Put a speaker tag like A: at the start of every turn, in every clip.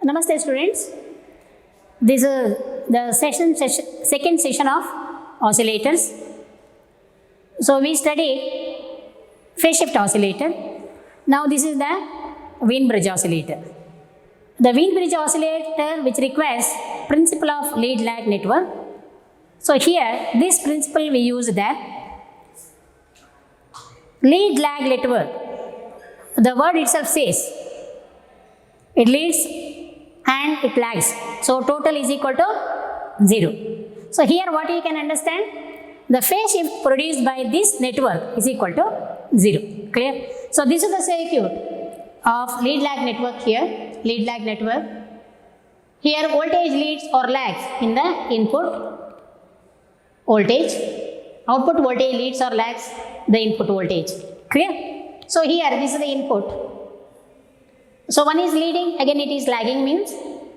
A: Namaste students. This is the second session of oscillators. So we studied phase shift oscillator. Now this is the Wien bridge oscillator. The Wien bridge oscillator which requires principle of lead lag network. So here this principle we use that lead lag network. The word itself says it leads and it lags. So total is equal to 0. So here what you can understand? The phase shift produced by this network is equal to 0. Clear? So this is the circuit of lead lag network here. Lead lag network. Here voltage leads or lags in the input voltage. Output voltage leads or lags the input voltage. Clear? So here this is the input. So one is leading, again it is lagging, means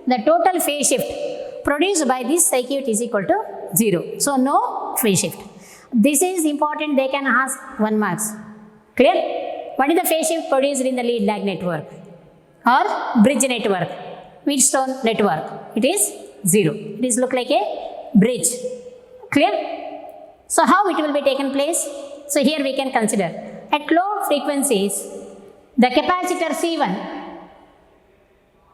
A: the total phase shift produced by this circuit is equal to 0. So no phase shift. This is important, they can ask 1 marks. Clear? What is the phase shift produced in the lead lag network or bridge network, Wheatstone network? It is 0. It is look like a bridge. Clear? So how it will be taken place? So here we can consider at low frequencies the capacitor C1,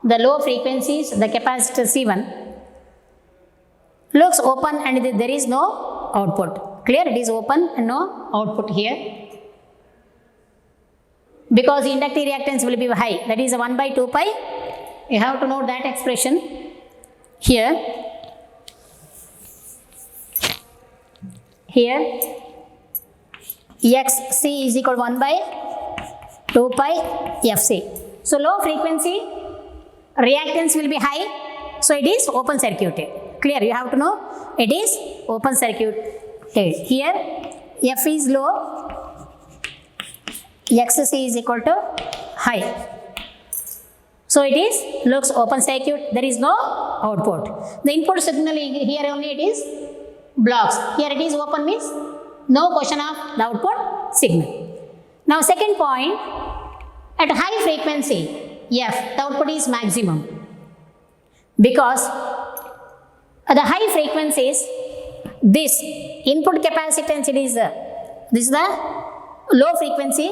A: the low frequencies, the capacitor C1 looks open and there is no output. Clear? It is open and no output here. Because inductive reactance will be high, that is 1 by 2 pi. You have to note that expression here. Here Xc is equal to 1 by 2 pi Fc. So low frequency reactance will be high, so it is open circuited. Clear? You have to know it is open circuited. Here F is low, Xc is equal to high. So it is looks open circuit, there is no output. The input signal here only it is blocks. Here it is open, means no question of the output signal. Now second point, at high frequency F, the output is maximum, because at the high frequencies this input capacitance it is this is the low frequency.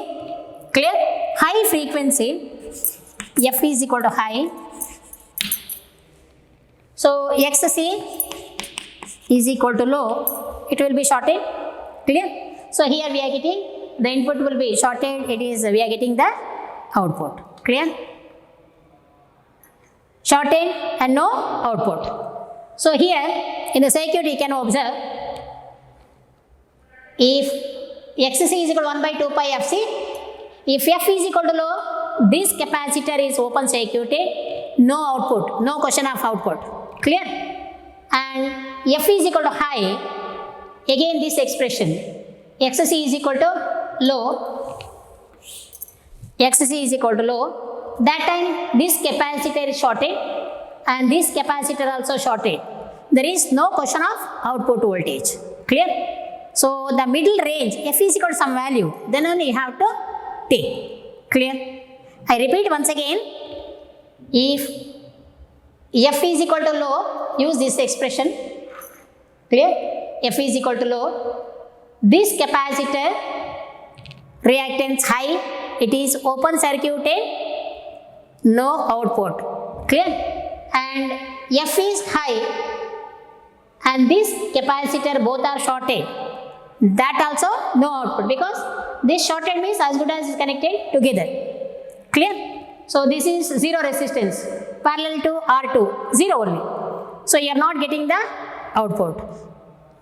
A: Clear? High frequency F is equal to high, so Xc is equal to low, it will be shorted. Clear? So here we are getting the input will be shorted, it is we are getting the output. Clear? Shorted and no output. So here in the circuit you can observe, if Xc is equal to 1 by 2 pi Fc, if F is equal to low, this capacitor is open circuited, no output, no question of output. Clear? And F is equal to high, again this expression, Xc is equal to low, Xc is equal to low, that time this capacitor is shorted and this capacitor also shorted. There is no question of output voltage. Clear? So the middle range, F is equal to some value, then only you have to take. Clear? I repeat once again, if F is equal to low, use this expression. Clear? F is equal to low, this capacitor reactance high, it is open circuited, no output. Clear? And F is high and this capacitor both are shorted, that also no output, because this shorted means as good as is connected together. Clear? So this is 0 resistance parallel to R2, 0 only. So you are not getting the output.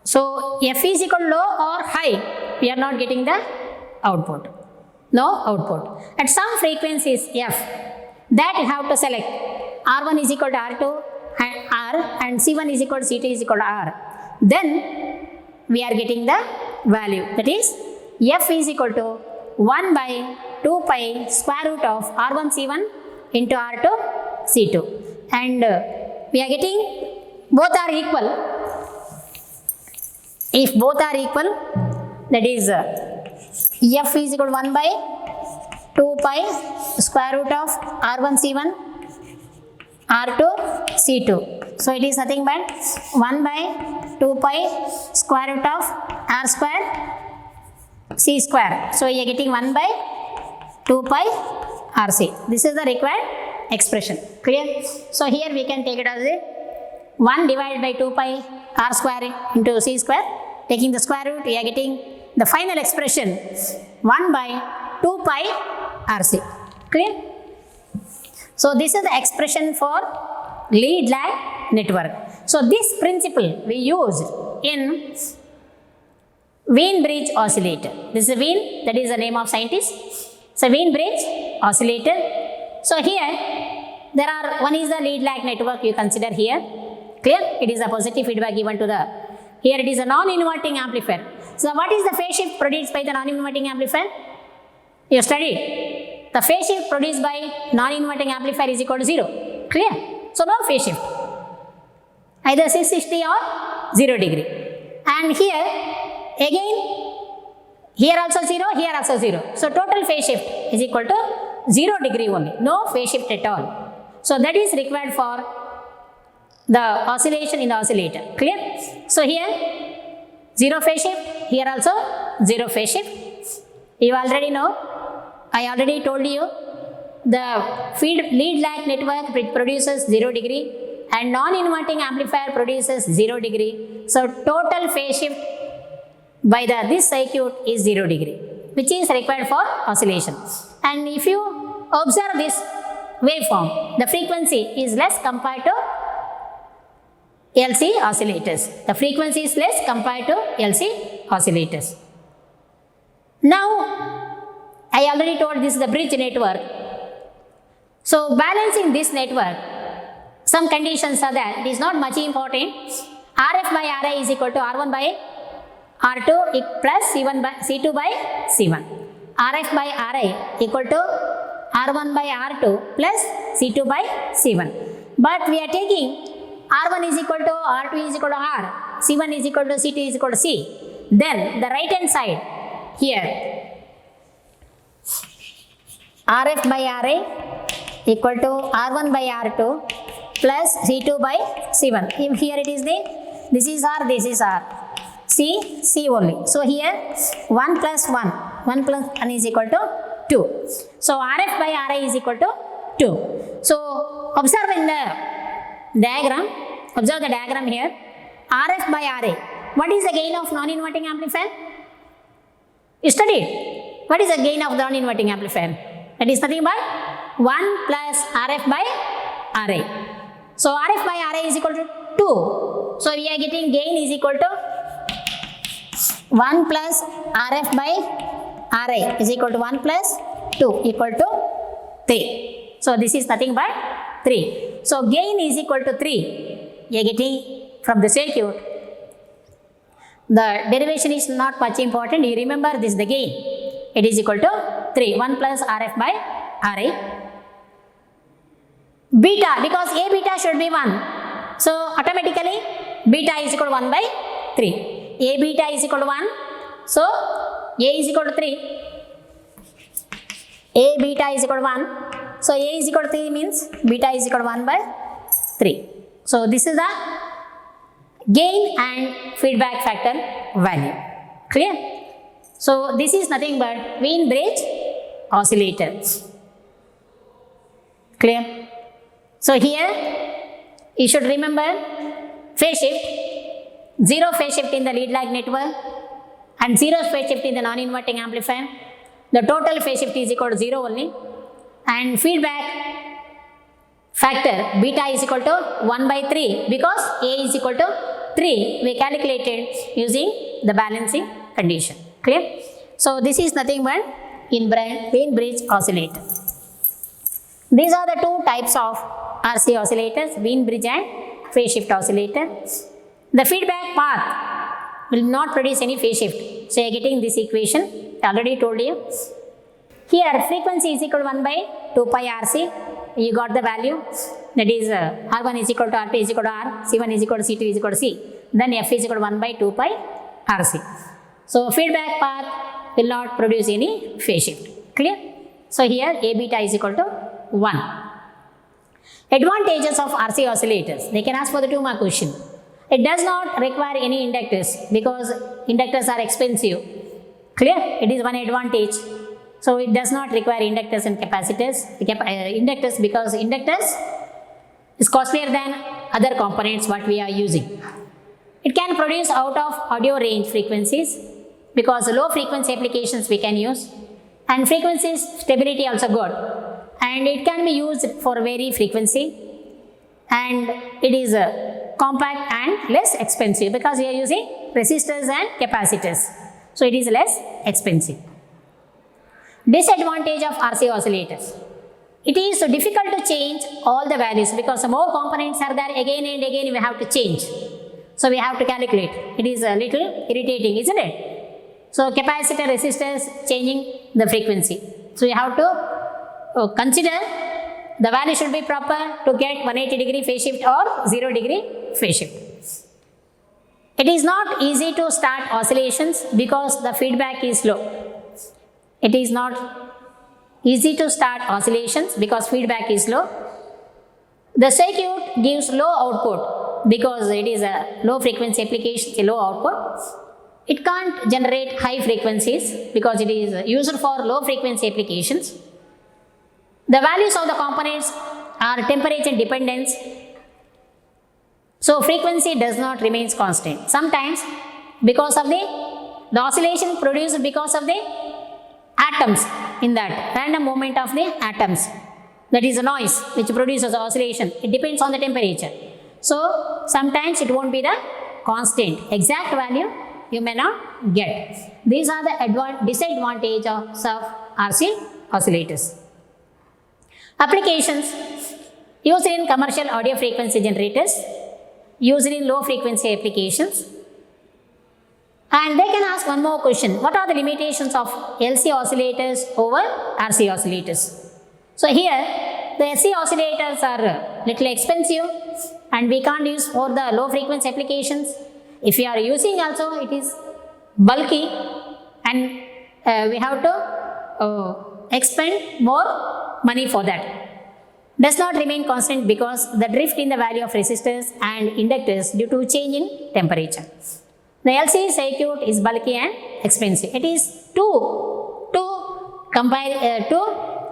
A: So F is equal to low or high, we are not getting the output. No output. At some frequencies F, that you have to select R1 is equal to R2 and R and C1 is equal to C2 is equal to R. Then we are getting the value, that is F is equal to 1 by 2 pi square root of R1 C1 into R2 C2. And we are getting both are equal. If both are equal, that is F is equal to 1 by 2 pi square root of R1 C1 R2 C2. So it is nothing but 1 by 2 pi square root of R square C square. So you are getting 1 by 2 pi RC. This is the required expression. Clear? So here we can take it as a 1 divided by 2 pi R square into C square. Taking the square root, we are getting the final expression 1 by 2 pi RC. Clear? So this is the expression for lead lag network. So this principle we used in Wien-Bridge oscillator. This is Wien, that is the name of scientist. So Wien-Bridge oscillator. So here there are, one is the lead lag network you consider here. Clear? It is a positive feedback given to the, here it is a non-inverting amplifier. So what is the phase shift produced by the non-inverting amplifier? You studied. The phase shift produced by non-inverting amplifier is equal to 0. Clear? So no phase shift. Either 660 or 0 degree. And here, again, here also 0, here also 0. So total phase shift is equal to 0 degree only. No phase shift at all. So that is required for the oscillation in the oscillator. Clear? So here, 0 phase shift. Here also 0 phase shift. You already know. I already told you the lead lag network produces 0 degree and non-inverting amplifier produces 0 degree. So total phase shift by this circuit is 0 degree, which is required for oscillation. And if you observe this waveform, the frequency is less compared to LC oscillators. The frequency is less compared to LC oscillators. Now, I already told this is the bridge network. So balancing this network, some conditions are there. It is not much important. RF by RA is equal to R1 by R2 plus C2 by C1. RF by RA equal to R1 by R2 plus C2 by C1. But we are taking R1 is equal to R2 is equal to R, C1 is equal to C2 is equal to C. Then the right hand side here, RF by RA equal to R1 by R2 plus C2 by C1. If here it is this is R, this is R. C only. So here 1 plus 1 plus 1 is equal to 2. So RF by RA is equal to 2. So observe in the diagram, observe the diagram here. RF by RA. What is the gain of non-inverting amplifier? You studied. What is the gain of non-inverting amplifier? That is nothing but 1 plus RF by RA. So RF by RA is equal to 2. So we are getting gain is equal to 1 plus RF by RA is equal to 1 plus 2 equal to 3. So this is nothing but 3. So gain is equal to 3. You are getting from the circuit. The derivation is not much important. You remember this is the gain. It is equal to 3. 1 plus RF by RA. Beta, because A beta should be 1. So automatically beta is equal to 1 by 3. A beta is equal to 1. So A is equal to 3. A beta is equal to 1. So A is equal to 3 means beta is equal to 1 by 3. So this is the gain and feedback factor value. Clear? So this is nothing but Wien-Bridge oscillator. Clear? So here you should remember phase shift, 0 phase shift in the lead lag network and 0 phase shift in the non-inverting amplifier. The total phase shift is equal to 0 only, and feedback factor beta is equal to 1 by 3 because A is equal to 3 we calculated using the balancing condition. Clear? So this is nothing but Wien-Bridge oscillator. These are the two types of RC oscillators, Wien-Bridge and phase shift oscillator. The feedback path will not produce any phase shift. So you are getting this equation, I already told you. Here frequency is equal to 1 by 2 pi RC. You got the value, that is R1 is equal to R2 is equal to R, C1 is equal to C2 is equal to C. Then F is equal to 1 by 2 pi RC. So feedback path will not produce any phase shift. Clear? So here A beta is equal to 1. Advantages of RC oscillators. They can ask for the 2 mark question. It does not require any inductors because inductors are expensive. Clear? It is one advantage. So it does not require inductors and capacitors. Inductors because inductors is costlier than other components what we are using. It can produce out of audio range frequencies because low frequency applications we can use, and frequency stability also good, and it can be used for very frequency, and it is compact and less expensive because we are using resistors and capacitors, so it is less expensive. Disadvantage of RC oscillators. It is so difficult to change all the values because more components are there, again and again we have to change. So we have to calculate. It is a little irritating, isn't it? So capacitor, resistors, changing the frequency. So you have to consider the value should be proper to get 180 degree phase shift or 0 degree phase shift. It is not easy to start oscillations because the feedback is low. It is not easy to start oscillations because feedback is low. The circuit gives low output because it is a low frequency application, a low output. It can't generate high frequencies because it is used for low frequency applications. The values of the components are temperature dependent, so frequency does not remain constant. Sometimes because of the oscillation produced because of the atoms in that random movement of the atoms, that is a noise which produces oscillation. It depends on the temperature. So sometimes it won't be the constant exact value you may not get. These are the disadvantages of RC oscillators. Applications used in commercial audio frequency generators, used in low frequency applications. And they can ask one more question. What are the limitations of LC oscillators over RC oscillators? So here the LC oscillators are little expensive and we can't use for the low frequency applications. If we are using also, it is bulky and we have to expend more money for that. Does not remain constant because the drift in the value of resistors and inductors due to change in temperature. The LC circuit is bulky and expensive. It is two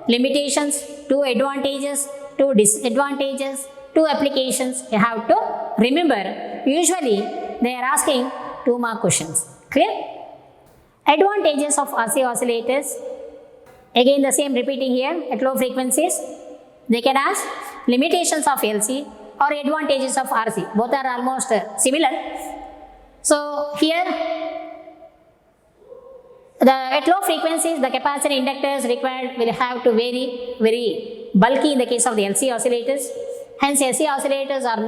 A: limitations, 2 advantages, 2 disadvantages, 2 applications you have to remember. Usually they are asking 2 mark questions. Clear? Advantages of RC oscillators. Again the same repeating here at low frequencies. They can ask limitations of LC or advantages of RC. Both are almost similar. So here at low frequencies the capacitor inductors required will have to very bulky in the case of the LC oscillators. Hence LC oscillators are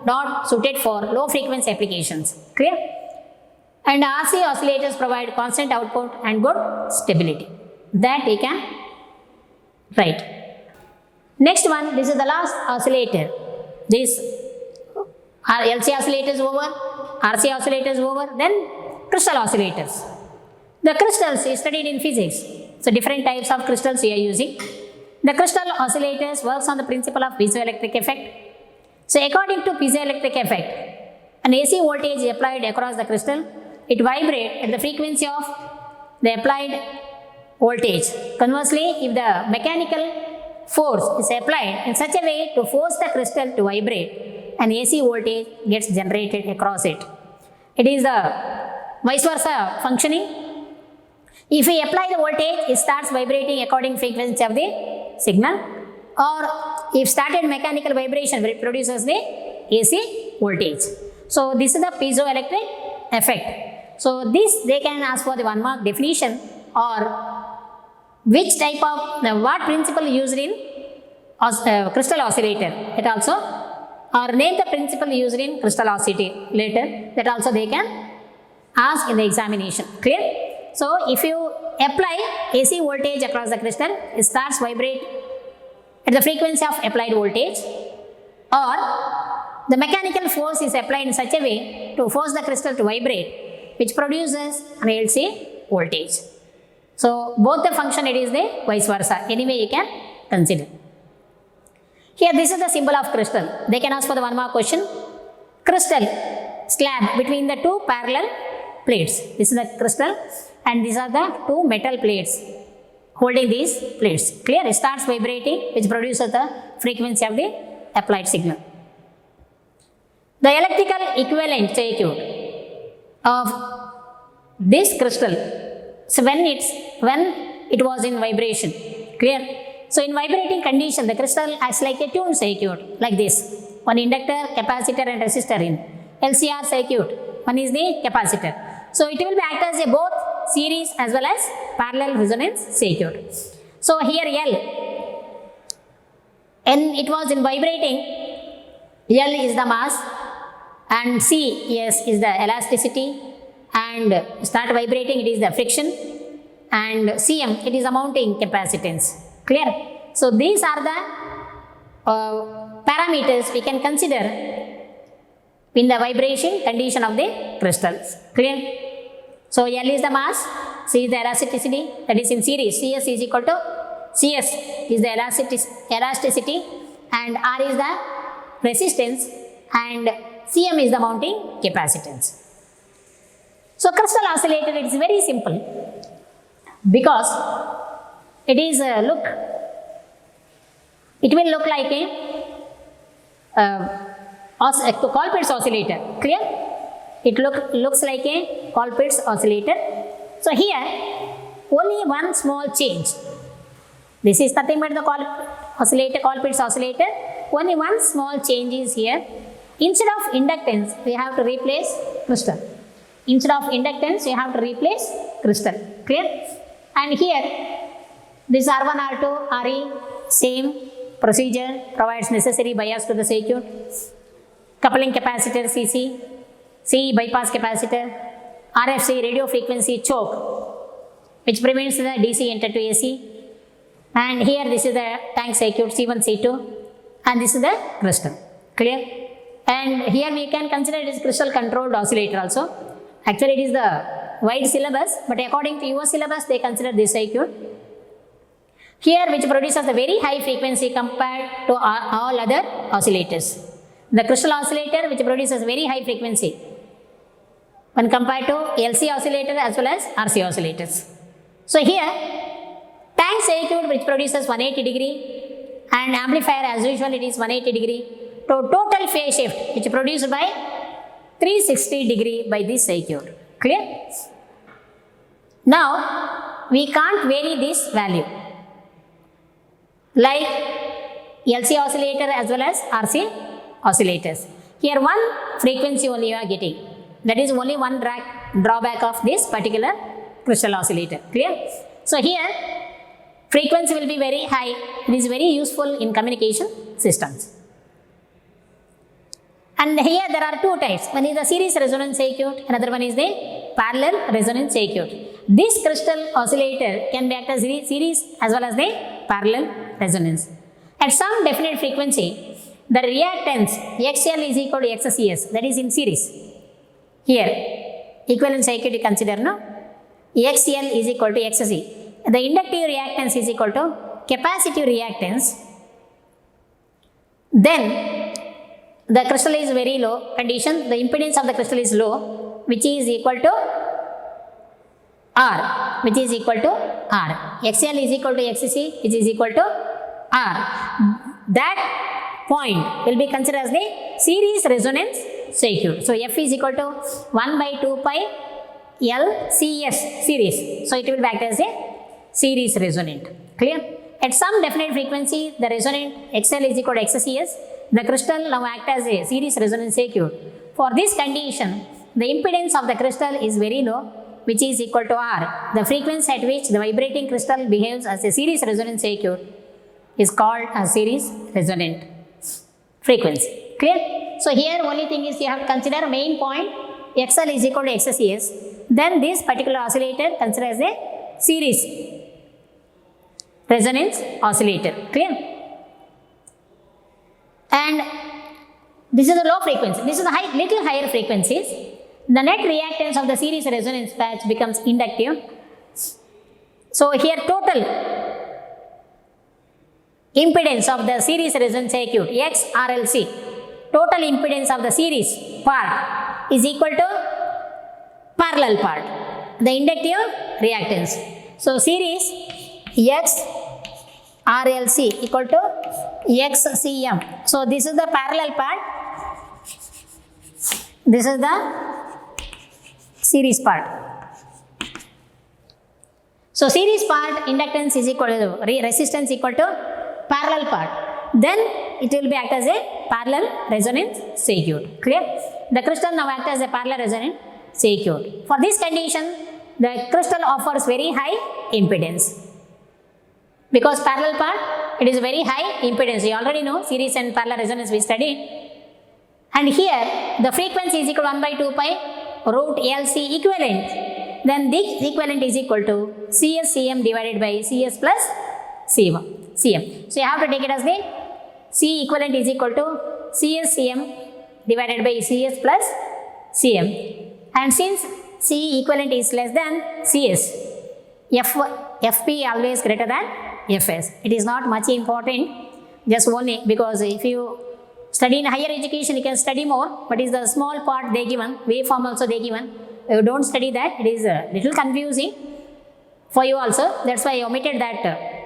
A: not suited for low frequency applications. Clear? And RC oscillators provide constant output and good stability. That we can write. Next one, this is the last oscillator. This LC oscillators over, RC oscillators over, then crystal oscillators. The crystals is studied in physics. So different types of crystals we are using. The crystal oscillators works on the principle of piezoelectric effect. So according to piezoelectric effect, an AC voltage is applied across the crystal. It vibrates at the frequency of the applied voltage. Conversely, if the mechanical force is applied in such a way to force the crystal to vibrate, an AC voltage gets generated across it. It is the vice versa functioning. If we apply the voltage, it starts vibrating according to frequency of the signal, or if started mechanical vibration, it produces the AC voltage. So this is the piezoelectric effect. So this they can ask for the 1 mark definition, or which type of, what principle used in crystal oscillator, that also, or name the principle used in crystal oscillator, that also they can ask in the examination. Clear? So if you apply AC voltage across the crystal, it starts vibrate at the frequency of applied voltage, or the mechanical force is applied in such a way to force the crystal to vibrate, which produces an AC voltage. So both the function, it is the vice versa. Anyway you can consider. Here this is the symbol of crystal. They can ask for the one more question. Crystal slab between the two parallel plates. This is the crystal and these are the two metal plates holding these plates. Clear? It starts vibrating, which produces the frequency of the applied signal. The electrical equivalent circuit of this crystal, so when it was in vibration. Clear? So in vibrating condition, the crystal acts like a tuned circuit like this. One inductor, capacitor and resistor in LCR circuit. One is the capacitor. So it will be act as a both series as well as parallel resonance circuit. So here L, when it was in vibrating, L is the mass and C, yes, is the elasticity, and start vibrating, it is the friction, and Cm, it is the mounting capacitance. Clear? So these are the parameters we can consider in the vibration condition of the crystals. Clear? So L is the mass, C is the elasticity, that is in series. Cs is equal to Cs is the elasticity and R is the resistance and Cm is the mounting capacitance. So crystal oscillator, it is very simple because it is it will look like a Colpitts oscillator. Clear? It looks like a Colpitts oscillator. So here only one small change. This is nothing but the Colpitts oscillator. Only one small change is here. Instead of inductance, we have to replace crystal. Instead of inductance, we have to replace crystal. Clear? And here, this R1, R2, RE, same procedure, provides necessary bias to the circuit. Coupling capacitor CC, C bypass capacitor, RFC radio frequency choke, which prevents the DC enter to AC. And here this is the tank circuit C1, C2, and this is the crystal. Clear? And here we can consider it is crystal controlled oscillator also. Actually it is the wide syllabus, but according to your syllabus they consider this circuit. Here which produces a very high frequency compared to all other oscillators. The crystal oscillator which produces very high frequency when compared to LC oscillator as well as RC oscillators. So here tank circuit which produces 180 degree and amplifier as usual it is 180 degree. So total phase shift which is produced by 360 degree by this circuit. Clear? Now we can't vary this value like LC oscillator as well as RC oscillators. Here one frequency only you are getting. That is only one drawback of this particular crystal oscillator. Clear? So here frequency will be very high. It is very useful in communication systems. And here there are two types. One is the series resonance circuit, another one is the parallel resonance circuit. This crystal oscillator can be act as series as well as the parallel resonance. At some definite frequency, the reactance XL is equal to XCS, that is in series. Here, equivalent circuit you consider, no? XL is equal to XC. The inductive reactance is equal to capacitive reactance. Then, the crystal is very low condition, the impedance of the crystal is low, which is equal to R, which is equal to R. XL is equal to XC, which is equal to R. That point will be considered as the series resonance circuit. So F is equal to 1 by 2 pi LCS series. So it will act as a series resonant. Clear? At some definite frequency, the resonant XL is equal to XCS. The crystal now acts as a series resonance circuit. For this condition, the impedance of the crystal is very low, which is equal to R. The frequency at which the vibrating crystal behaves as a series resonance circuit is called a series resonant frequency. Clear? So here only thing is you have to consider main point XL is equal to XCS. Then this particular oscillator consider as a series resonance oscillator. Clear? And this is the low frequency. This is the little higher frequencies. The net reactance of the series resonance patch becomes inductive. So here total impedance of the series resonant circuit, X RLC, total impedance of the series part is equal to parallel part, the inductive reactance. So series X RLC equal to XCM. So this is the parallel part, this is the series part. So series part inductance is equal to resistance equal to parallel part. Then it will be act as a parallel resonance circuit. Clear? The crystal now act as a parallel resonant circuit. For this condition, the crystal offers very high impedance. Because parallel part, it is very high impedance. You already know series and parallel resonance we studied. And here the frequency is equal to 1 by 2 pi root LC equivalent. Then this equivalent is equal to CSCM divided by CS plus CM. So you have to take it as the C equivalent is equal to CSCM divided by CS plus CM. And since C equivalent is less than CS, FP always greater than FS. It is not much important, just only because if you study in higher education, you can study more, but is the small part they given, waveform also they given. You don't study that, it is a little confusing for you also. That's why I omitted that.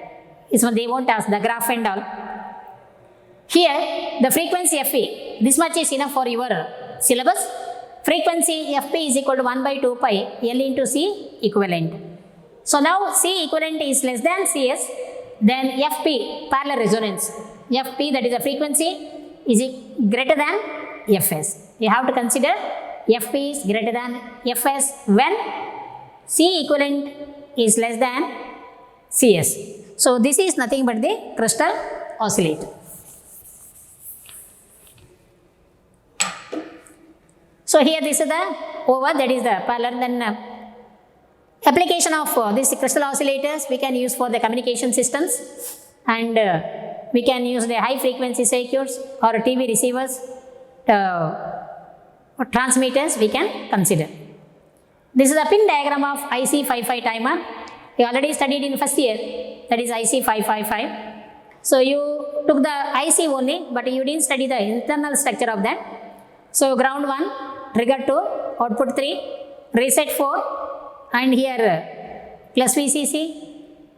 A: Is when they won't ask the graph and all. Here, the frequency Fe, this much is enough for your syllabus. Frequency Fp is equal to 1 by 2 pi L into C equivalent. So now C equivalent is less than Cs, then Fp, parallel resonance. Fp, that is the frequency, is greater than Fs. You have to consider Fp is greater than Fs when C equivalent is less than Cs. So this is nothing but the crystal oscillator. So here this is the over, that is the parallel. Then application of these crystal oscillators we can use for the communication systems, and we can use the high frequency circuits or TV receivers, or transmitters we can consider. This is a pin diagram of IC55 timer. You already studied in first year, that is IC555. So you took the IC only, but you didn't study the internal structure of that. So ground 1, trigger 2, output 3, reset 4, and here plus VCC,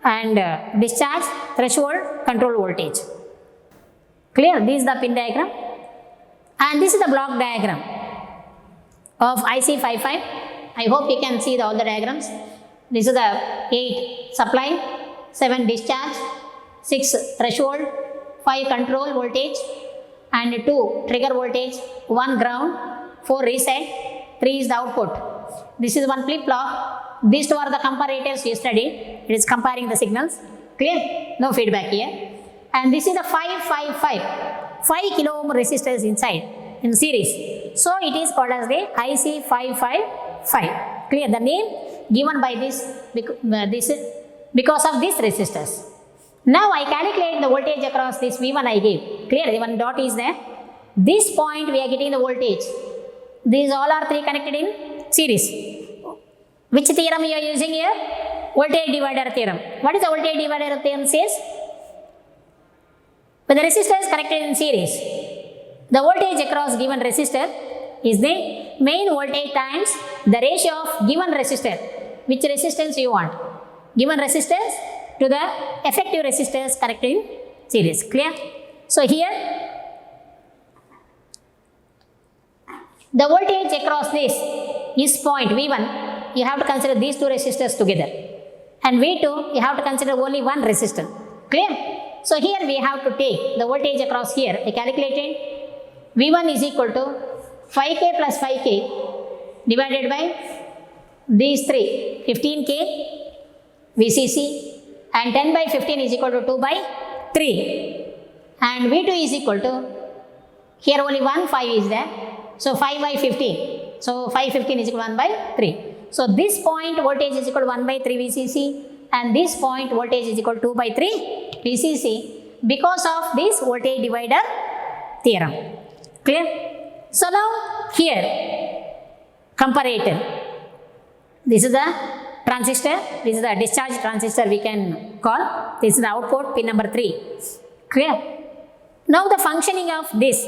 A: and discharge, threshold, control voltage. Clear? This is the pin diagram, and this is the block diagram of IC55. I hope you can see all the diagrams. This is the 8 supply, 7 discharge, 6 threshold, 5 control voltage, and 2 trigger voltage, 1 ground, 4 reset, 3 is the output. This is one flip-flop. These two are the comparators you studied. It is comparing the signals. Clear? No feedback here. And this is the 555. 5 kilo ohm resistors inside in series. So it is called as the IC555. Clear? The name given by this because of these resistors. Now I calculate the voltage across this V1 I gave. Clear? One dot is there. This point we are getting the voltage. These all are 3 connected in series. Which theorem you are using here? Voltage divider theorem. What is the voltage divider theorem says? When the resistor is connected in series, the voltage across given resistor is the main voltage times the ratio of given resistor. Which resistance you want? Given resistors to the effective resistors connected in series. Clear? So here, the voltage across this is point V1. You have to consider these 2 resistors together. And V2, you have to consider only one resistor. Clear? So here we have to take the voltage across here. I calculated V1 is equal to 5K plus 5K divided by these 3, 15K VCC, and 10 by 15 is equal to 2 by 3. And V2 is equal to, here only 1 5 is there. So 5 by 15. So 5 15 is equal to 1 by 3. So this point voltage is equal to 1 by 3 VCC, and this point voltage is equal to 2 by 3 VCC because of this voltage divider theorem. Clear? So now here, comparator. This is the transistor, this is the discharge transistor we can call. This is the output, pin number 3. Clear? Now the functioning of this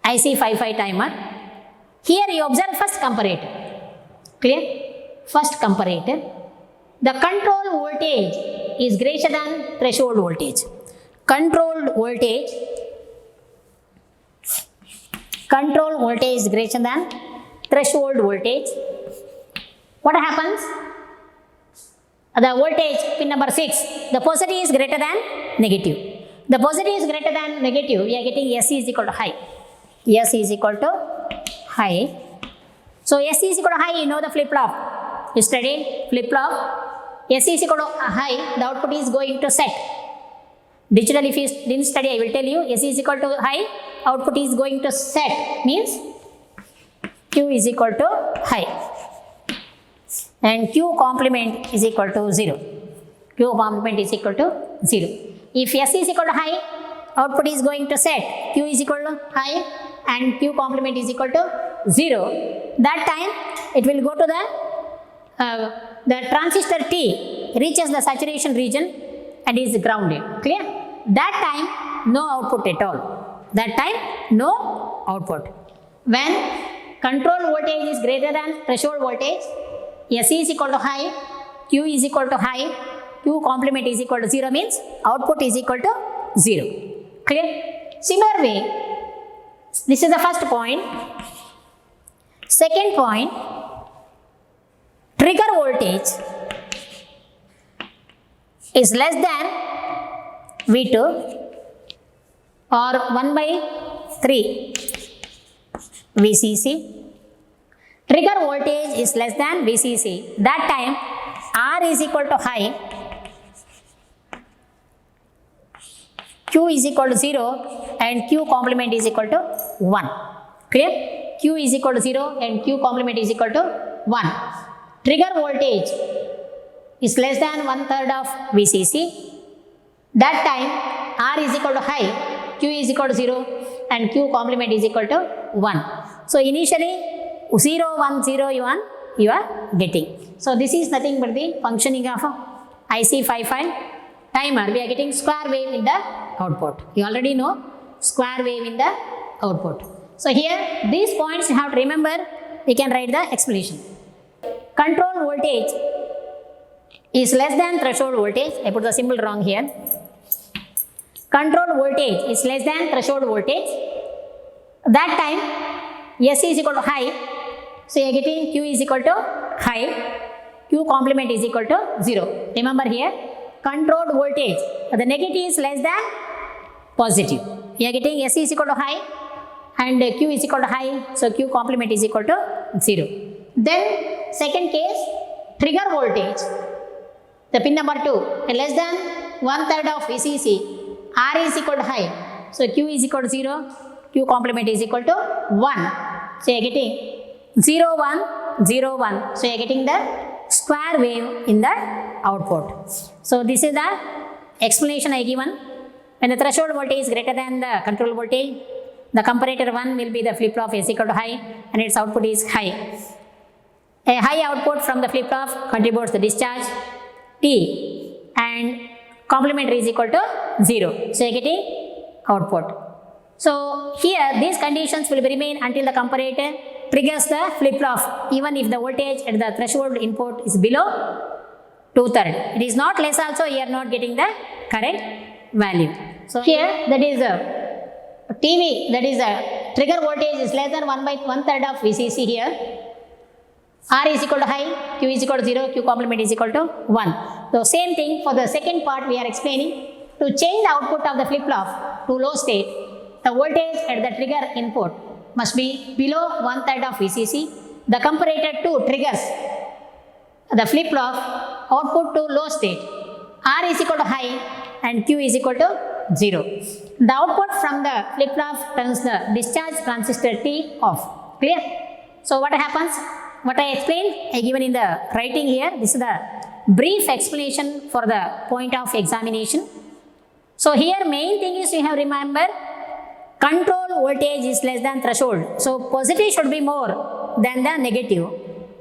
A: IC55 timer. Here you observe first comparator. Clear? First comparator. The control voltage is greater than threshold voltage. Control voltage is greater than threshold voltage. What happens? The voltage, pin number 6, the positive is greater than negative. The positive is greater than negative, we are getting S is equal to high. S is equal to high. So S is equal to high, you know the flip-flop. You studied flip-flop. S is equal to high, the output is going to set. Digital, if you didn't study, I will tell you, S is equal to high, output is going to set, means Q is equal to high. And Q complement is equal to 0. Q complement is equal to 0. If S is equal to high, output is going to set. Q is equal to high and Q complement is equal to 0. That time it will go to the transistor T reaches the saturation region and is grounded. Clear? That time no output at all. That time no output. When control voltage is greater than threshold voltage, S is equal to high, Q is equal to high, Q complement is equal to 0 means output is equal to 0. Clear? Similar way, this is the first point. Second point, trigger voltage is less than V2 or 1 by 3 VCC. Trigger voltage is less than VCC. That time R is equal to high, Q is equal to 0 and Q complement is equal to 1. Clear? Q is equal to 0 and Q complement is equal to 1. Trigger voltage is less than 1/3 of VCC. That time R is equal to high, Q is equal to 0 and Q complement is equal to 1. So initially 0, 1, 0, 1 you are getting. So this is nothing but the functioning of IC55 timer. We are getting square wave in the output. You already know square wave in the output. So here these points you have to remember. We can write the explanation. Control voltage is less than threshold voltage. I put the symbol wrong here. Control voltage is less than threshold voltage. That time S is equal to high. So you are getting Q is equal to high, Q complement is equal to 0. Remember here, controlled voltage, the negative is less than positive. You are getting S is equal to high and Q is equal to high, so Q complement is equal to 0. Then second case, trigger voltage, the pin number 2, less than 1/3 of VCC, R is equal to high, so Q is equal to 0, Q complement is equal to 1. So you are getting 0, 1, 0, 1. So you are getting the square wave in the output. So this is the explanation I given. When the threshold voltage is greater than the control voltage, the comparator 1 will be the flip-flop is equal to high and its output is high. A high output from the flip-flop contributes the discharge T and complementary is equal to 0. So you are getting output. So here these conditions will remain until the comparator triggers the flip-flop even if the voltage at the threshold input is below 2/3. It is not less also, you are not getting the correct value. So here that is a TV, that is a trigger voltage is less than 1/3 of VCC here. R is equal to high, Q is equal to 0, Q complement is equal to 1. So same thing for the second part we are explaining. To change the output of the flip-flop to low state, the voltage at the trigger input must be below 1/3 of VCC. The comparator 2 triggers the flip-flop output to low state. R is equal to high and Q is equal to 0. The output from the flip-flop turns the discharge transistor T off. Clear? So what happens? What I explained, I given in the writing here. This is the brief explanation for the point of examination. So here main thing is you have remember control voltage is less than threshold. So positive should be more than the negative.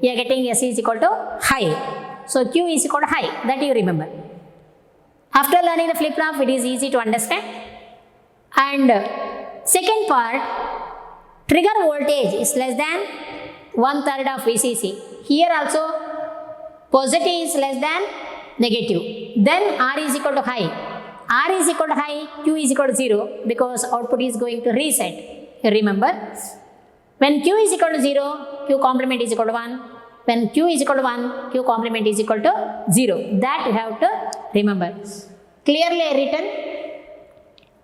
A: You are getting S is equal to high. So Q is equal to high. That you remember. After learning the flip-flop, it is easy to understand. And second part, trigger voltage is less than 1/3 of VCC. Here also positive is less than negative. Then R is equal to high. R is equal to high, Q is equal to 0 because output is going to reset. You remember? When Q is equal to 0, Q complement is equal to 1. When Q is equal to 1, Q complement is equal to 0. That you have to remember. Clearly written,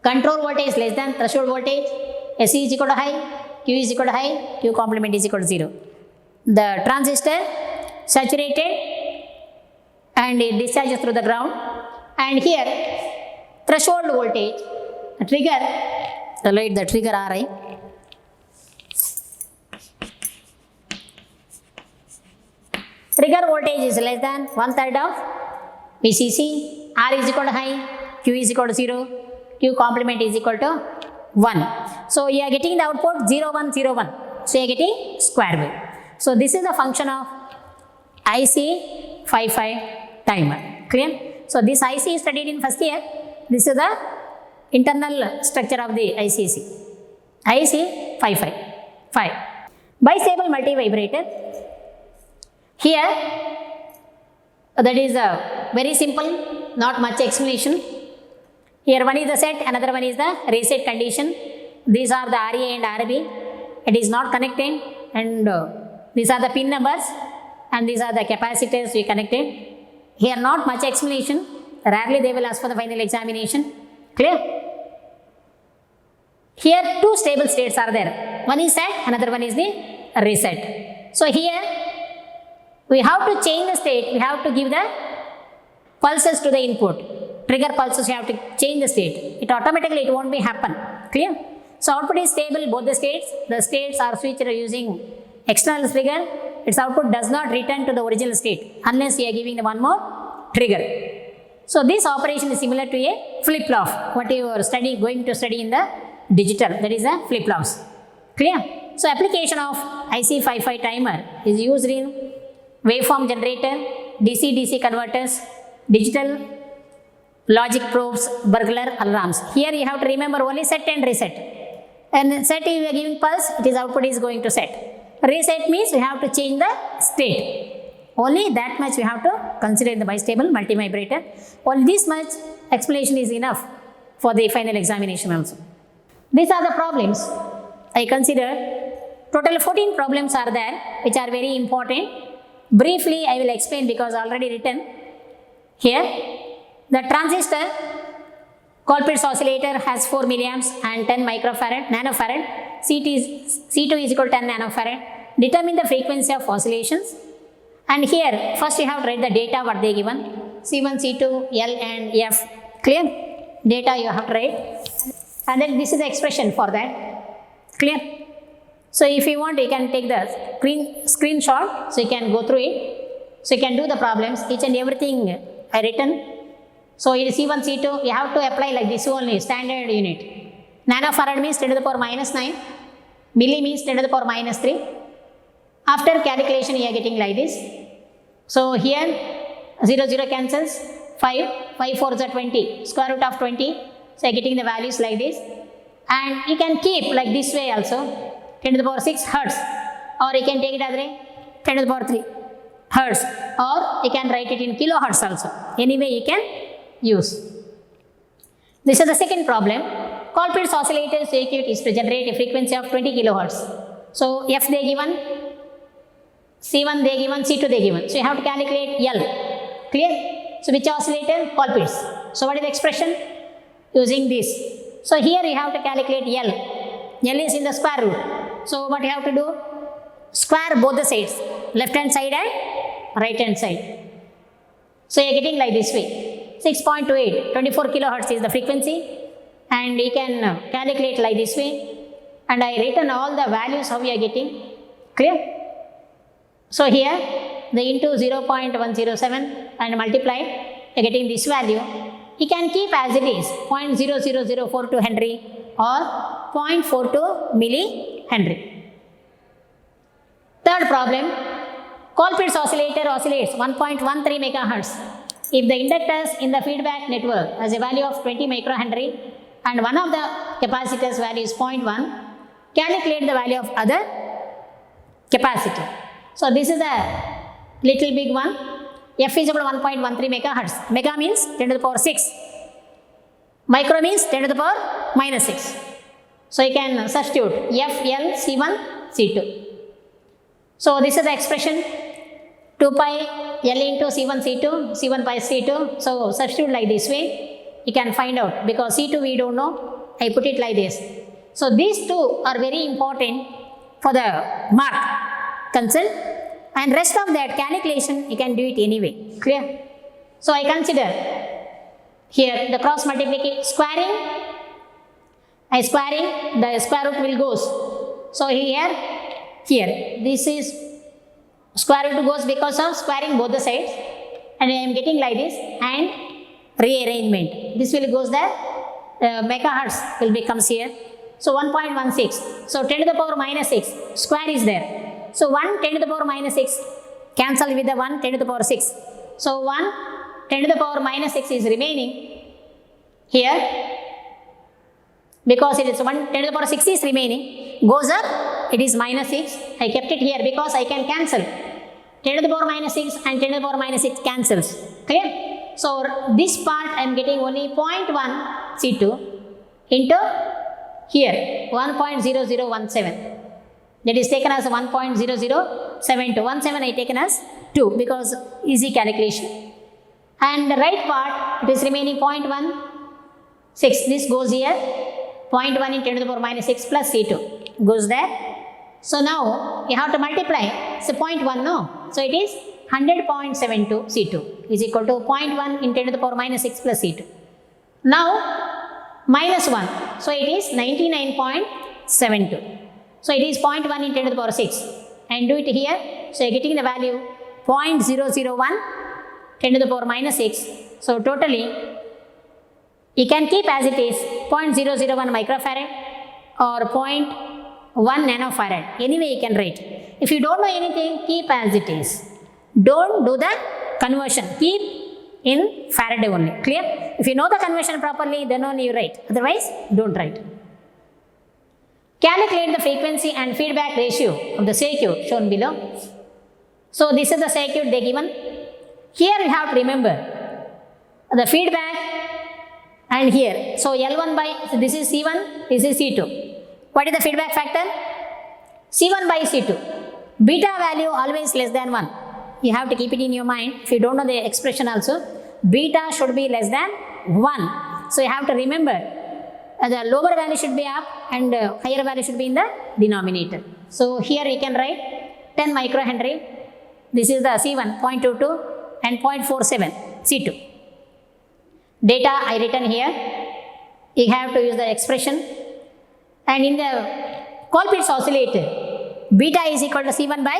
A: control voltage less than threshold voltage, SC is equal to high, Q is equal to high, Q complement is equal to 0. The transistor saturated and it discharges through the ground, and here threshold voltage, trigger, light the trigger RI, trigger voltage is less than 1/3 of VCC, R is equal to high, Q is equal to 0, Q complement is equal to 1. So you are getting the output 0, 1, 0, 1. So you are getting square wave. So this is the function of IC55 timer. Clear? So this IC is studied in first year. This is the internal structure of the ICC. IC55. Bistable multi-vibrator. Here, that is very simple, not much explanation. Here one is the set, another one is the reset condition. These are the RA and RB. It is not connected, and these are the pin numbers, and these are the capacitors we connected. Here not much explanation. Rarely they will ask for the final examination. Clear? Here two stable states are there. One is set, another one is the reset. So here we have to change the state. We have to give the pulses to the input. Trigger pulses, you have to change the state. It automatically, it won't be happen. Clear? So output is stable, both the states. The states are switched using external trigger. Its output does not return to the original state unless you are giving the one more trigger. So this operation is similar to a flip-flop. What you are going to study in the digital, that is a flip-flops. Clear? So application of IC55 timer is used in waveform generator, DC-DC converters, digital logic probes, burglar alarms. Here you have to remember only set and reset. And set, if you are giving pulse, its output is going to set. Reset means we have to change the state. Only that much we have to consider in the bistable multi-vibrator. Only this much explanation is enough for the final examination also. These are the problems I consider. Total 14 problems are there, which are very important. Briefly I will explain because already written. Here the transistor Colpitts oscillator has 4 milliamps and 10 nanofarad. C2 is equal to 10 nanofarad. Determine the frequency of oscillations. And here first you have to write the data what they given. C1, C2, L and F. Clear? Data you have to write. And then this is the expression for that. Clear? So if you want, you can take the screenshot, so you can go through it. So you can do the problems, each and everything I written. So it is C1, C2, you have to apply like this only, standard unit. Nanofarad means 10 to the power minus 9. Milli means 10 to the power minus 3. After calculation, you are getting like this. So here, 0, 0 cancels, 5, 5 4s are 20, square root of 20. So you are getting the values like this. And you can keep like this way also, 10 to the power 6 hertz. Or you can take it as 10 to the power 3 hertz. Or you can write it in kilohertz also. Anyway, you can use. This is the second problem. Colpitts oscillator circuit is to generate a frequency of 20 kilohertz. So F they given, C1 they given, C2 they given. So you have to calculate L. Clear? So which oscillator? Colpitts. So what is the expression? Using this. So here you have to calculate L. L is in the square root. So what you have to do? Square both the sides, left hand side and right hand side. So you are getting like this way. 6.28, 24 kilohertz is the frequency, and you can calculate like this way. And I written all the values how you are getting. Clear? So here the into 0.107 and multiplied, you are getting this value. You can keep as it is, 0.00042 Henry or 0.42 millihenry. Third problem, Colpitts oscillator oscillates 1.13 megahertz. if the inductors in the feedback network has a value of 20 microhenry and one of the capacitors value is 0.1, calculate the value of other capacitor. So this is the little big one. F is equal to 1.13 megahertz. Mega means 10 to the power 6. Micro means 10 to the power minus 6. So you can substitute F, L, C1, C2. So this is the expression 2 pi L into C1, C2, C1 by C2. So substitute like this way. You can find out because C2 we don't know. I put it like this. So these two are very important for the mark concern, and rest of that calculation you can do it anyway. Clear? So I consider here the cross multiplication squaring. I squaring, the square root will goes. So here this is square root goes because of squaring both the sides, and I am getting like this, and rearrangement. This will goes there. Megahertz will becomes here. So 1.16. So 10 to the power minus 6 square is there. So 1 10 to the power minus 6 cancel with the 1 10 to the power 6. So 1 10 to the power minus 6 is remaining here because it is 1 10 to the power 6 is remaining, goes up, it is minus 6. I kept it here because I can cancel 10 to the power minus 6 and 10 to the power minus 6 cancels. Clear? So this part I am getting only 0.1 C2 into here 1.0017. That is taken as 1.0072. 17 I taken as 2 because easy calculation. And the right part it is remaining 0.16. This goes here. 0.1 in 10 to the power minus 6 plus C2 goes there. So now you have to multiply. So 0.1 no. So it is 100.72 C2 is equal to 0.1 in 10 to the power minus 6 plus C2. Now minus 1. So it is 99.72. So it is 0.1 in 10 to the power 6. And do it here. So you are getting the value 0.001 10 to the power minus 6. So totally you can keep as it is 0.001 microfarad or 0.1 nanofarad. Anyway you can write. If you don't know anything, keep as it is. Don't do the conversion. Keep in Faraday only. Clear? If you know the conversion properly, then only you write. Otherwise, don't write. Calculate the frequency and feedback ratio of the circuit shown below. So this is the circuit they given. Here you have to remember the feedback and here. So L1 by, so this is C1, this is C2. What is the feedback factor? C1 by C2. Beta value always less than 1. You have to keep it in your mind. If you don't know the expression also, beta should be less than 1. So you have to remember the lower value should be up and higher value should be in the denominator. So here you can write 10 microhenry. This is the C1 0.22 and 0.47 C2. Data I written here. You have to use the expression. And in the Colpitt's oscillator, beta is equal to C1 by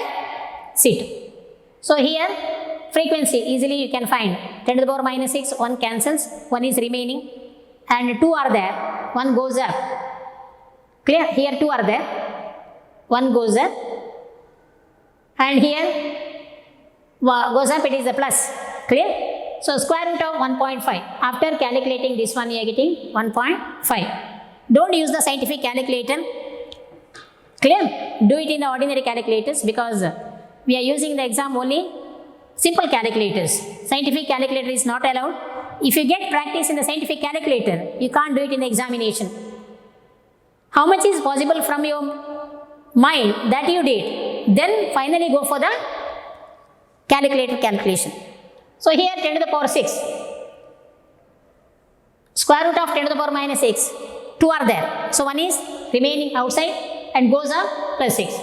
A: C2. So here frequency easily you can find 10 to the power minus 6, 1 cancels, 1 is remaining and 2 are there, 1 goes up. Clear? Here 2 are there, 1 goes up and here goes up, it is a plus. Clear? So square root of 1.5. After calculating this one you are getting 1.5. Don't use the scientific calculator. Clear? Do it in the ordinary calculators because we are using the exam only simple calculators. Scientific calculator is not allowed. If you get practice in the scientific calculator, you can't do it in the examination. How much is possible from your mind that you did, then finally go for the calculator calculation. So here 10 to the power 6, square root of 10 to the power minus 6, 2 are there. So 1 is remaining outside and goes up plus 6.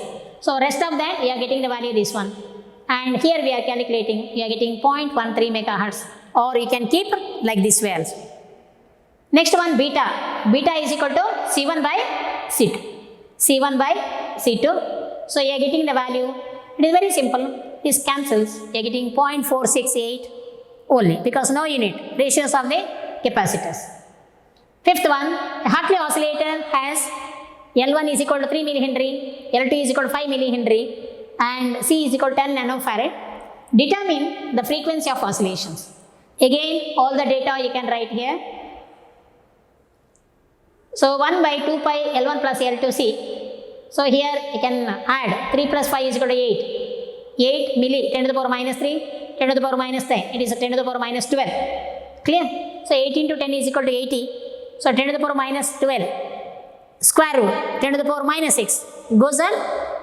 A: So rest of that we are getting the value this one. And here we are calculating, we are getting 0.13 megahertz, or you can keep like this way also. Next one beta. Beta is equal to C1 by C2. C1 by C2. So you are getting the value. It is very simple. This cancels. You are getting 0.468 only because no unit. Ratios of the capacitors. Fifth one, a Hartley oscillator has L1 is equal to 3 millihenry, L2 is equal to 5 millihenry, and C is equal to 10 nanofarad. Determine the frequency of oscillations. Again, all the data you can write here. So 1 by 2 pi L1 plus L2C. So here you can add 3 plus 5 is equal to 8. 8 milli, 10 to the power minus 3, 10 to the power minus 10. It is 10 to the power minus 12. Clear? So 8 into 10 is equal to 80. So 10 to the power minus 12. Square root, 10 to the power minus 6. Goes on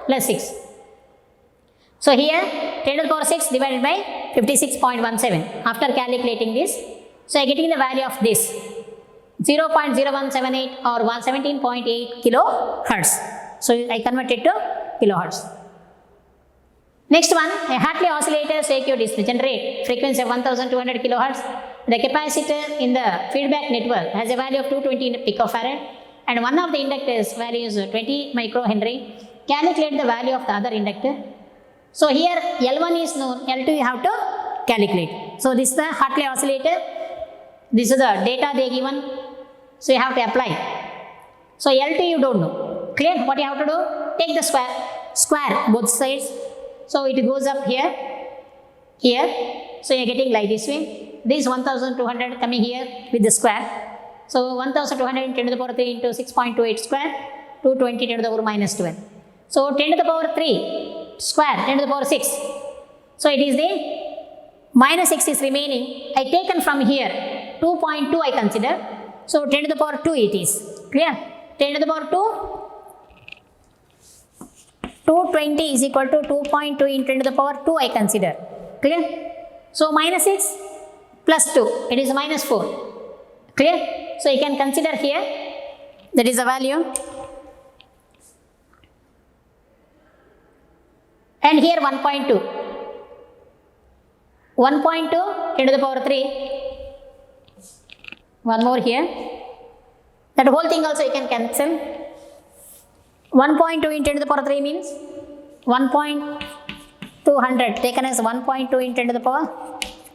A: plus 6. So here 10 to the power 6 divided by 56.17. After calculating this, so I am getting the value of this 0.0178 or 117.8 kilohertz. So I converted to kilohertz. Next one, a Hartley oscillator circuit is generate frequency of 1200 kilohertz. The capacitor in the feedback network has a value of 220 picofarad and one of the inductors value is 20 microhenry. Calculate the value of the other inductor. So here L1 is known, L2 you have to calculate. So this is the Hartley oscillator. This is the data they given. So you have to apply. So L2 you don't know. Clear? What you have to do? Take the square both sides. So it goes up here. So you are getting like this way. This 1200 coming here with the square. So 1200 10 to the power 3 into 6.28 square, 220 10 to the power minus 12. So 10 to the power 3 square, 10 to the power 6. So it is the minus 6 is remaining. I taken from here 2.2 I consider. So 10 to the power 2 it is. Clear? 10 to the power 2. 220 is equal to 2.2 into 10 to the power 2 I consider. Clear? So minus 6 plus 2, it is minus 4. Clear? So you can consider here, that is the value. And here 1.2. 1.2 10 to the power 3. One more here. That whole thing also you can cancel. 1.2 into 10 to the power 3 means 1.200 taken as 1.2 into 10 to the power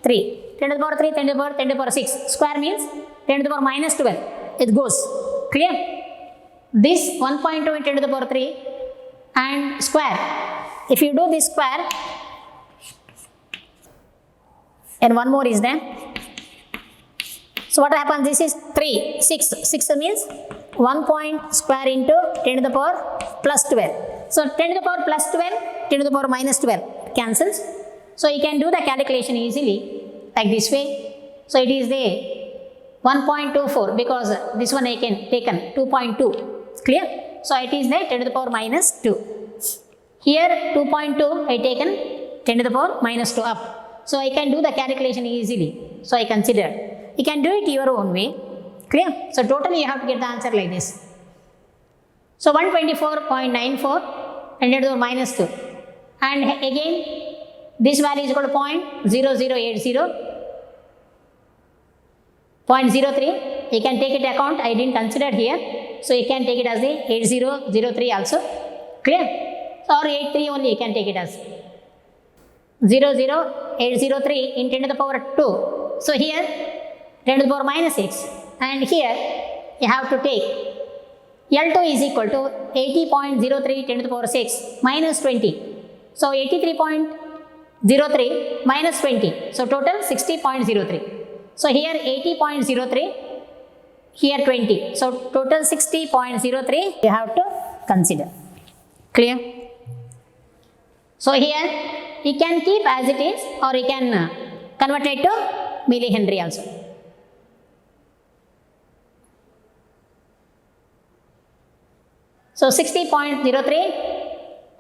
A: 3. 10 to the power 3, 10 to the power 10 to the power 6. Square means 10 to the power minus 12. It goes. Clear? This 1.2 into 10 to the power 3 and square. If you do this square, and one more is there. So what happens? This is 3, 6. 6 means 1 point square into 10 to the power plus 12. So 10 to the power plus 12, 10 to the power minus 12 cancels. So you can do the calculation easily like this way. So it is the 1.24 because this one I can taken 2.2. Clear? So it is the 10 to the power minus 2. Here 2.2 I taken 10 to the power minus 2 up. So I can do the calculation easily. So I consider. You can do it your own way. Clear? So totally you have to get the answer like this. So 124.94 and 10 to the power minus 2. And again this value is equal to 0.0080. 0.03. You can take it account. I didn't consider here. So you can take it as the 8003 also. Clear? Or 83 only you can take it as 00803 in 10 to the power 2. So here 10 to the power minus 6 and here you have to take L2 is equal to 80.03 10 to the power 6 minus 20. So 83.03 minus 20. So total 60.03. So here 80.03, here 20. So total 60.03 you have to consider. Clear? So here you can keep as it is or you can convert it to millihenry also. So 60.03,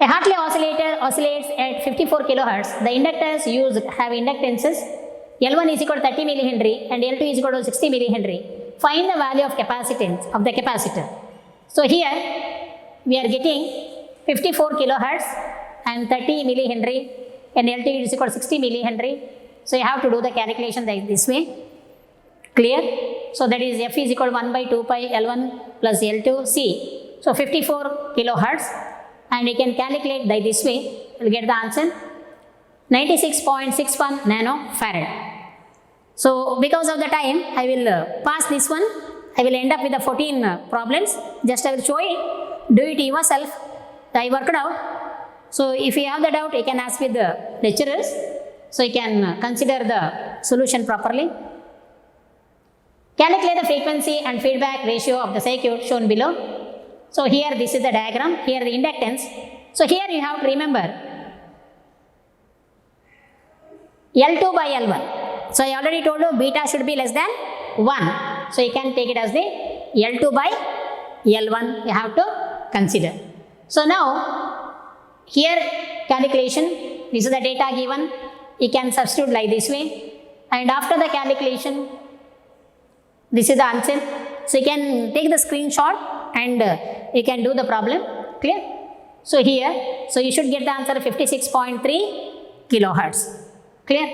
A: a Hartley oscillator oscillates at 54 kilohertz. The inductors used have inductances. L1 is equal to 30 millihenry and L2 is equal to 60 millihenry. Find the value of capacitance of the capacitor. So here we are getting 54 kilohertz and 30 millihenry and L2 is equal to 60 millihenry. So you have to do the calculation like this way. Clear? So that is F is equal to 1 by 2 pi L1 plus L2 C. So 54 kilohertz and you can calculate by this way. You will get the answer 96.61 nanofarad. So because of the time I will pass this one. I will end up with the 14 problems. Just I will show it. Do it yourself. I worked out. So if you have the doubt, you can ask with the lecturers. So you can consider the solution properly. Calculate the frequency and feedback ratio of the circuit shown below. So here this is the diagram, here the inductance. So here you have to remember L2 by L1. So I already told you beta should be less than 1. So you can take it as the L2 by L1 you have to consider. So now here calculation, this is the data given, you can substitute like this way, and after the calculation this is the answer. So you can take the screenshot and you can do the problem. Clear? So here, so you should get the answer 56.3 kilohertz. Clear?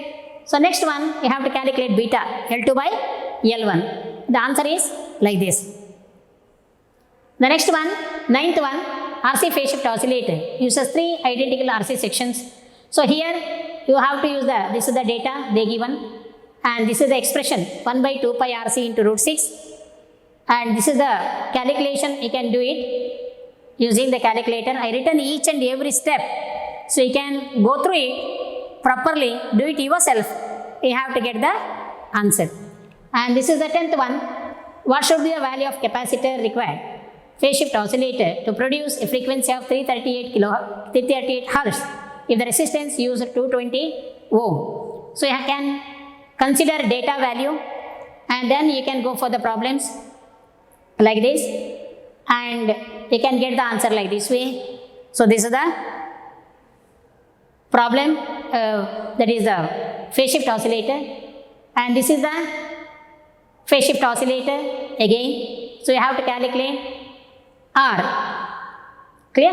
A: So next one you have to calculate beta L2 by L1. The answer is like this. The next one, ninth one, RC phase shift oscillator uses 3 identical RC sections. So here you have to use this is the data they given, and this is the expression 1 by 2 pi RC into root 6, and this is the calculation, you can do it using the calculator. I written each and every step, so you can go through it properly, do it yourself, you have to get the answer. And this is the 10th one, what should be the value of capacitor required phase shift oscillator to produce a frequency of 338 Hz if the resistance used 220 ohm. So you can consider data value and then you can go for the problems like this, and you can get the answer like this way. So this is the problem, that is the phase shift oscillator, and this is the phase shift oscillator again. So you have to calculate R. Clear?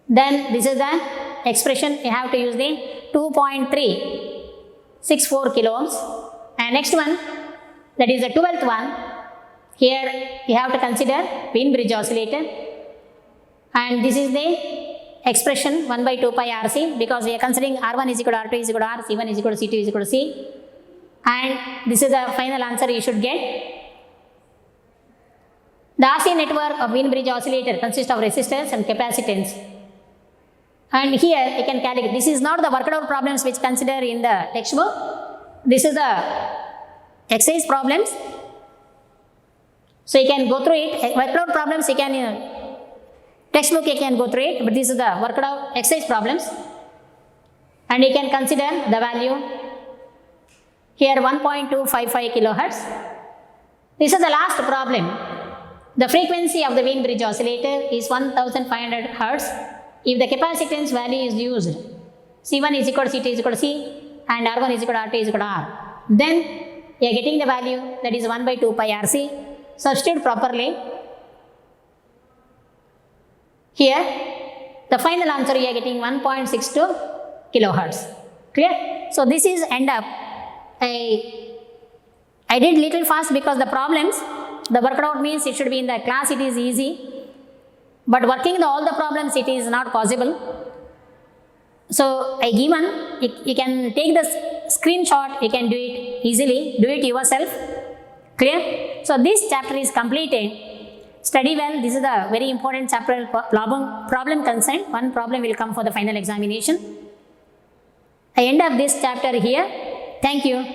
A: Then this is the expression, you have to use the 2.364 kilo ohms. And next one, that is the 12th one, here you have to consider Wien bridge oscillator, and this is the expression 1 by 2 pi RC, because we are considering R1 is equal to R2 is equal to R, C1 is equal to C2 is equal to C, and this is the final answer you should get. The RC network of Wien bridge oscillator consists of resistors and capacitance. And here you can calculate, this is not the worked out problems which consider in the textbook, this is the exercise problems. So you can go through it, worked out problems you can, textbook you can go through it, but this is the worked out exercise problems. And you can consider the value, here 1.255 kilohertz. This is the last problem. The frequency of the Wien bridge oscillator is 1500 Hz if the capacitance value is used. C1 is equal to C2 is equal to C, and R1 is equal to R2 is equal to R. Then you are getting the value, that is 1 by 2 pi RC. Substitute properly. Here the final answer you are getting 1.62 kilohertz. Clear? So this is end up. I did little fast because the problems, the worked out means it should be in the class, it is easy, but working all the problems it is not possible. So I given, you can take the screenshot, you can do it easily, do it yourself. Clear? So this chapter is completed. Study well, this is the very important chapter, problem concerned. One problem will come for the final examination. I end up this chapter here. Thank you.